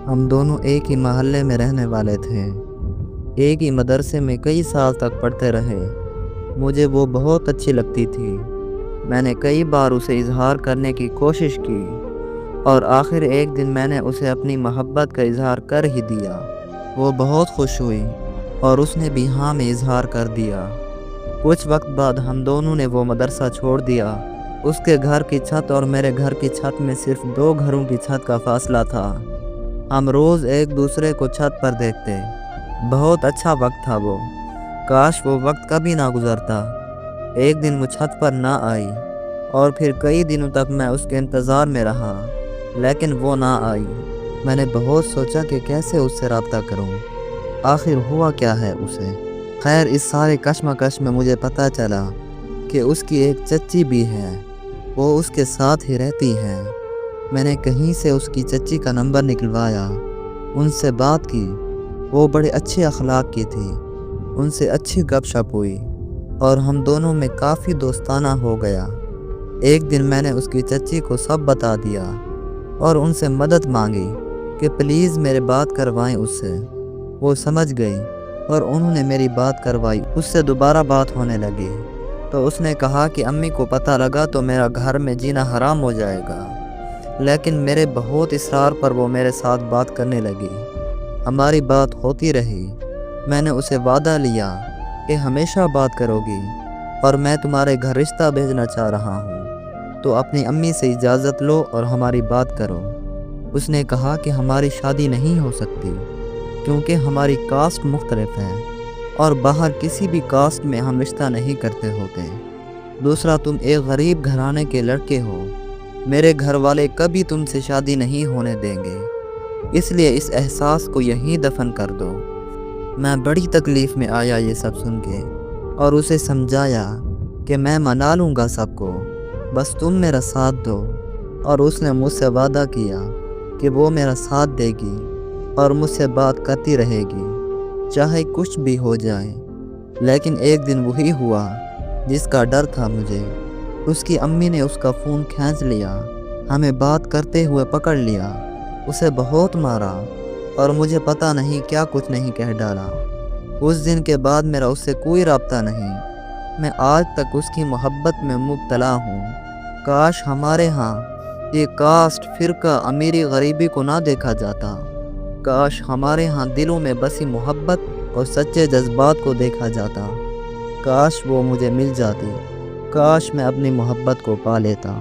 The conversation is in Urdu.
ہم دونوں ایک ہی محلے میں رہنے والے تھے، ایک ہی مدرسے میں کئی سال تک پڑھتے رہے۔ مجھے وہ بہت اچھی لگتی تھی۔ میں نے کئی بار اسے اظہار کرنے کی کوشش کی اور آخر ایک دن میں نے اسے اپنی محبت کا اظہار کر ہی دیا۔ وہ بہت خوش ہوئی اور اس نے بھی ہاں میں اظہار کر دیا۔ کچھ وقت بعد ہم دونوں نے وہ مدرسہ چھوڑ دیا۔ اس کے گھر کی چھت اور میرے گھر کی چھت میں صرف 2 گھروں کی چھت کا فاصلہ تھا۔ ہم روز ایک دوسرے کو چھت پر دیکھتے۔ بہت اچھا وقت تھا وہ۔ کاش وہ وقت کبھی نہ گزرتا۔ ایک دن وہ چھت پر نہ آئی اور پھر کئی دنوں تک میں اس کے انتظار میں رہا، لیکن وہ نہ آئی۔ میں نے بہت سوچا کہ کیسے اس سے رابطہ کروں۔ آخر ہوا کیا ہے اسے؟ خیر، اس سارے کشمکش میں مجھے پتہ چلا کہ اس کی ایک چچی بھی ہے، وہ اس کے ساتھ ہی رہتی ہے۔ میں نے کہیں سے اس کی چچی کا نمبر نکلوایا، ان سے بات کی۔ وہ بڑے اچھے اخلاق کی تھی، ان سے اچھی گپ شپ ہوئی اور ہم دونوں میں کافی دوستانہ ہو گیا۔ ایک دن میں نے اس کی چچی کو سب بتا دیا اور ان سے مدد مانگی کہ پلیز میرے بات کروائیں اس سے۔ وہ سمجھ گئی اور انہوں نے میری بات کروائی۔ اس سے دوبارہ بات ہونے لگی تو اس نے کہا کہ امی کو پتہ لگا تو میرا گھر میں جینا حرام ہو جائے گا، لیکن میرے بہت اصرار پر وہ میرے ساتھ بات کرنے لگی۔ ہماری بات ہوتی رہی۔ میں نے اسے وعدہ لیا کہ ہمیشہ بات کرو گی اور میں تمہارے گھر رشتہ بھیجنا چاہ رہا ہوں، تو اپنی امی سے اجازت لو اور ہماری بات کرو۔ اس نے کہا کہ ہماری شادی نہیں ہو سکتی کیونکہ ہماری کاسٹ مختلف ہے اور باہر کسی بھی کاسٹ میں ہم رشتہ نہیں کرتے ہوتے۔ دوسرا، تم ایک غریب گھرانے کے لڑکے ہو، میرے گھر والے کبھی تم سے شادی نہیں ہونے دیں گے، اس لیے اس احساس کو یہیں دفن کر دو۔ میں بڑی تکلیف میں آیا یہ سب سن کے اور اسے سمجھایا کہ میں منا لوں گا سب کو، بس تم میرا ساتھ دو۔ اور اس نے مجھ سے وعدہ کیا کہ وہ میرا ساتھ دے گی اور مجھ سے بات کرتی رہے گی چاہے کچھ بھی ہو جائے۔ لیکن ایک دن وہی ہوا جس کا ڈر تھا مجھے۔ اس کی امی نے اس کا فون کھینچ لیا، ہمیں بات کرتے ہوئے پکڑ لیا، اسے بہت مارا اور مجھے پتہ نہیں کیا کچھ نہیں کہہ ڈالا۔ اس دن کے بعد میرا اس سے کوئی رابطہ نہیں۔ میں آج تک اس کی محبت میں مبتلا ہوں۔ کاش ہمارے ہاں یہ کاسٹ، فرقہ، امیری غریبی کو نہ دیکھا جاتا۔ کاش ہمارے ہاں دلوں میں بسی محبت اور سچے جذبات کو دیکھا جاتا۔ کاش وہ مجھے مل جاتی، کاش میں اپنی محبت کو پا لیتا۔